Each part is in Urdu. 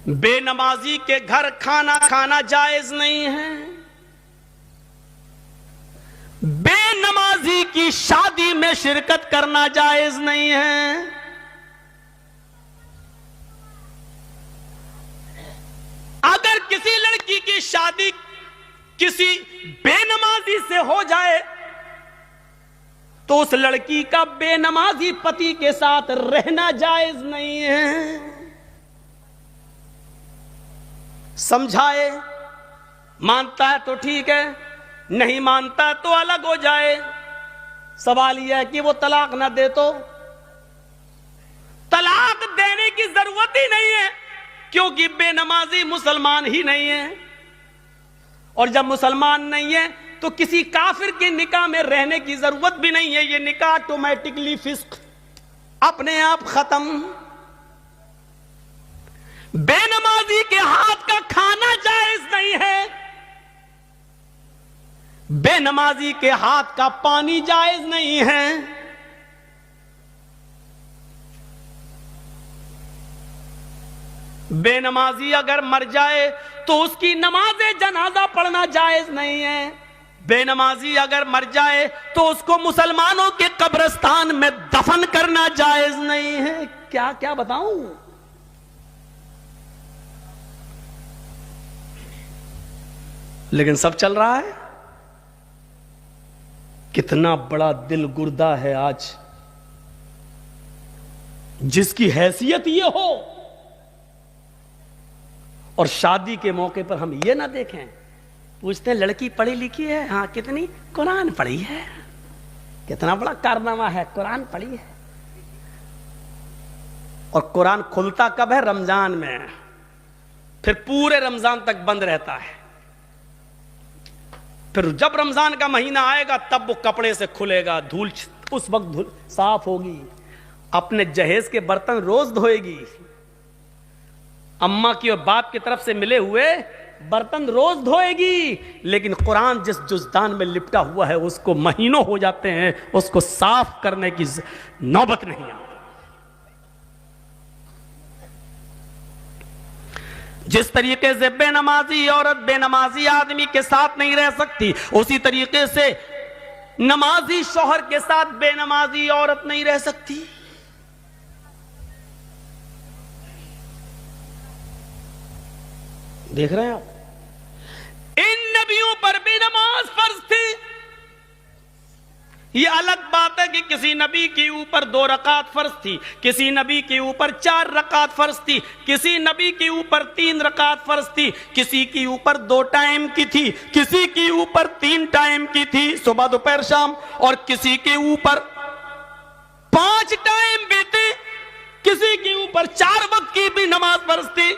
بے نمازی کے گھر کھانا کھانا جائز نہیں ہے، بے نمازی کی شادی میں شرکت کرنا جائز نہیں ہے، اگر کسی لڑکی کی شادی کسی بے نمازی سے ہو جائے تو اس لڑکی کا بے نمازی پتی کے ساتھ رہنا جائز نہیں ہے۔ سمجھائے، مانتا ہے تو ٹھیک ہے، نہیں مانتا تو الگ ہو جائے۔ سوال یہ ہے کہ وہ طلاق نہ دے تو طلاق دینے کی ضرورت ہی نہیں ہے، کیونکہ بے نمازی مسلمان ہی نہیں ہے، اور جب مسلمان نہیں ہے تو کسی کافر کے نکاح میں رہنے کی ضرورت بھی نہیں ہے۔ یہ نکاح آٹومیٹکلی فسق، اپنے آپ ختم۔ بے نمازی کے ہاتھ کا کھانا جائز نہیں ہے، بے نمازی کے ہاتھ کا پانی جائز نہیں ہے۔ بے نمازی اگر مر جائے تو اس کی نماز جنازہ پڑھنا جائز نہیں ہے، بے نمازی اگر مر جائے تو اس کو مسلمانوں کے قبرستان میں دفن کرنا جائز نہیں ہے۔ کیا کیا بتاؤں؟ لیکن سب چل رہا ہے۔ کتنا بڑا دل گردہ ہے آج، جس کی حیثیت یہ ہو اور شادی کے موقع پر ہم یہ نہ دیکھیں۔ پوچھتے ہیں لڑکی پڑھی لکھی ہے؟ ہاں کتنی؟ قرآن پڑھی ہے۔ کتنا بڑا کارنامہ ہے، قرآن پڑھی ہے۔ اور قرآن کھلتا کب ہے؟ رمضان میں، پھر پورے رمضان تک بند رہتا ہے، پھر جب رمضان کا مہینہ آئے گا تب وہ کپڑے سے کھلے گا، دھول اس وقت صاف ہوگی، اپنے جہیز کے برتن روز دھوئے گی، اماں کی اور باپ کی طرف سے ملے ہوئے برتن روز دھوئے گی۔ لیکن قرآن جس جزدان میں لپٹا ہوا ہے اس کو مہینوں ہو جاتے ہیں، اس کو صاف کرنے کی نوبت نہیں آتی۔ جس طریقے سے بے نمازی عورت بے نمازی آدمی کے ساتھ نہیں رہ سکتی، اسی طریقے سے نمازی شوہر کے ساتھ بے نمازی عورت نہیں رہ سکتی۔ دیکھ رہے ہیں آپ، ان نبیوں پر بھی نماز فرض تھی۔ یہ الگ بات ہے کہ کسی نبی کے اوپر 2 رکعت فرض تھی، کسی نبی کے اوپر 4 رکعت فرض تھی، کسی نبی کے اوپر 3 رکعت فرض تھی، کسی کے اوپر 2 ٹائم کی تھی، کسی کے اوپر 3 ٹائم کی تھی، صبح دوپہر شام، اور کسی کے اوپر 5 ٹائم بھی تھی، کسی کے اوپر 4 وقت کی بھی نماز فرض تھی۔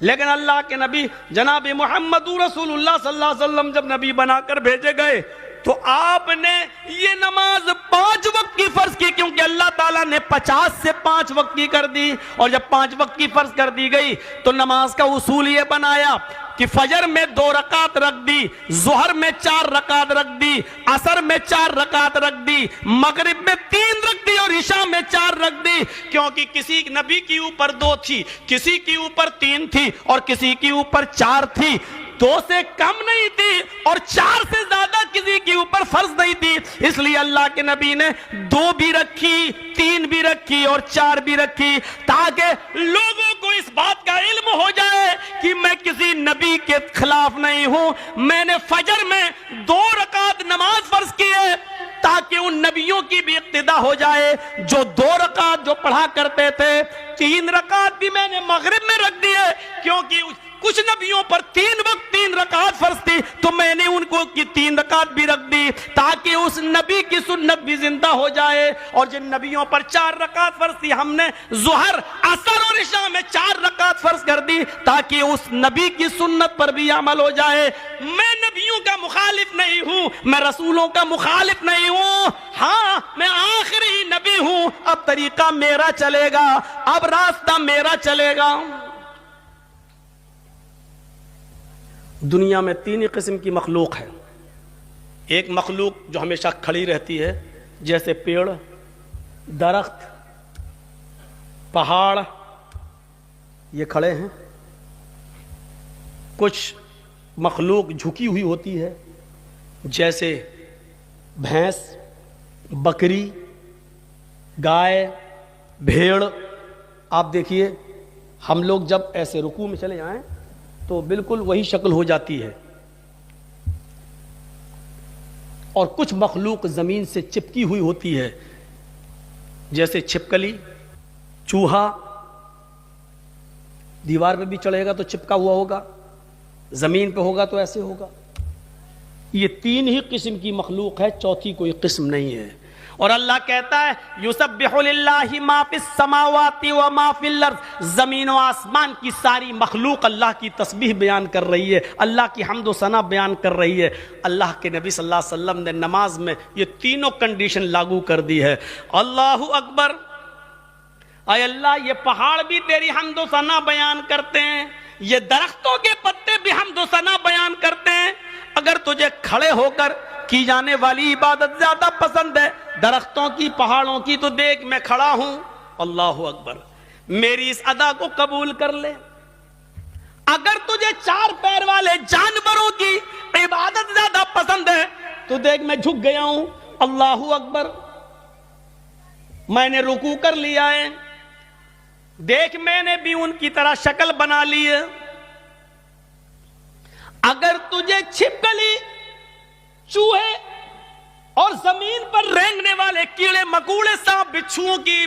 لیکن اللہ کے نبی جناب محمد رسول اللہ صلی اللہ علیہ وسلم جب نبی بنا کر بھیجے گئے تو آپ نے یہ نماز 5 وقت کی فرض کی، کیونکہ اللہ تعالیٰ نے 50 سے 5 وقت کی کر دی، اور جب 5 وقت کی فرض کر دی گئی تو نماز کا اصول یہ بنایا کہ فجر میں 2 رکعت رکھ دی، ظہر میں 4 رکعت رکھ دی، عصر میں 4 رکعت رکھ دی، مغرب میں 3 رکھ دی، اور عشاء میں 4 رکھ دی، کیونکہ کسی نبی کے اوپر 2 تھی، کسی کے اوپر 3 تھی، اور کسی کے اوپر 4 تھی۔ 2 سے کم نہیں تھی اور 4 سے زیادہ کسی کے اوپر فرض نہیں تھی، اس لیے اللہ کے نبی نے 2 بھی رکھی، 3 بھی رکھی اور 4 بھی رکھی، تاکہ لوگوں کو اس بات کا علم ہو جائے کہ میں کسی نبی کے خلاف نہیں ہوں۔ میں نے فجر میں 2 رکعت نماز فرض کی ہے تاکہ ان نبیوں کی بھی اقتدا ہو جائے جو 2 رکعت جو پڑھا کرتے تھے۔ 3 رکعت بھی میں نے مغرب میں رکھ دی ہے، کیونکہ کچھ نبیوں پر 3 وقت 3 رکعت فرض تھی، تو میں نے ان کو کی 3 رکعت بھی رکھ دی تاکہ اس نبی کی سنت بھی زندہ ہو جائے۔ اور جن نبیوں پر 4 رکعت فرض تھی ہم نے ظہر، عصر اور عشاء میں 4 رکعت فرض کر دی تاکہ اس نبی کی سنت پر بھی عمل ہو جائے۔ میں نبیوں کا مخالف نہیں ہوں، میں رسولوں کا مخالف نہیں ہوں، ہاں میں آخری نبی ہوں، اب طریقہ میرا چلے گا، اب راستہ میرا چلے گا۔ دنیا میں 3 قسم کی مخلوق ہے۔ ایک مخلوق جو ہمیشہ کھڑی رہتی ہے، جیسے پیڑ، درخت، پہاڑ، یہ کھڑے ہیں. کچھ مخلوق جھکی ہوئی ہوتی ہے جیسے بھینس، بکری، گائے، بھیڑ. آپ دیکھیے ہم لوگ جب ایسے رکوع میں چلے جائیں تو بالکل وہی شکل ہو جاتی ہے. اور کچھ مخلوق زمین سے چپکی ہوئی ہوتی ہے جیسے چھپکلی، چوہا. دیوار پہ بھی چڑھے گا تو چپکا ہوا ہوگا، زمین پہ ہوگا تو ایسے ہوگا. یہ 3 ہی قسم کی مخلوق ہے، چوتھی کوئی قسم نہیں ہے. اور اللہ کہتا ہے یسبح للہ ما فی السماوات و ما فی الارض، زمین و آسمان کی ساری مخلوق اللہ کی تسبیح بیان کر رہی ہے، اللہ کی حمد و ثنا بیان کر رہی ہے. اللہ کے نبی صلی اللہ علیہ وسلم نے نماز میں یہ تینوں کنڈیشن لاگو کر دی ہے. اللہ اکبر، اے اللہ یہ پہاڑ بھی تیری حمد و ثنا بیان کرتے ہیں، یہ درختوں کے پتے بھی حمد و ثنا بیان کرتے ہیں. اگر تجھے کھڑے ہو کر کی جانے والی عبادت زیادہ پسند ہے درختوں کی، پہاڑوں کی، تو دیکھ میں کھڑا ہوں. اللہ اکبر، میری اس ادا کو قبول کر لے. اگر تجھے 4 پیر والے جانوروں کی عبادت زیادہ پسند ہے تو دیکھ میں جھک گیا ہوں. اللہ اکبر، میں نے رکوع کر لیا ہے، دیکھ میں نے بھی ان کی طرح شکل بنا لی ہے. اگر تجھے چھپکلی، چوہے اور زمین پر رینگنے والے کیڑے مکوڑے، سانپ، بچھوؤں کی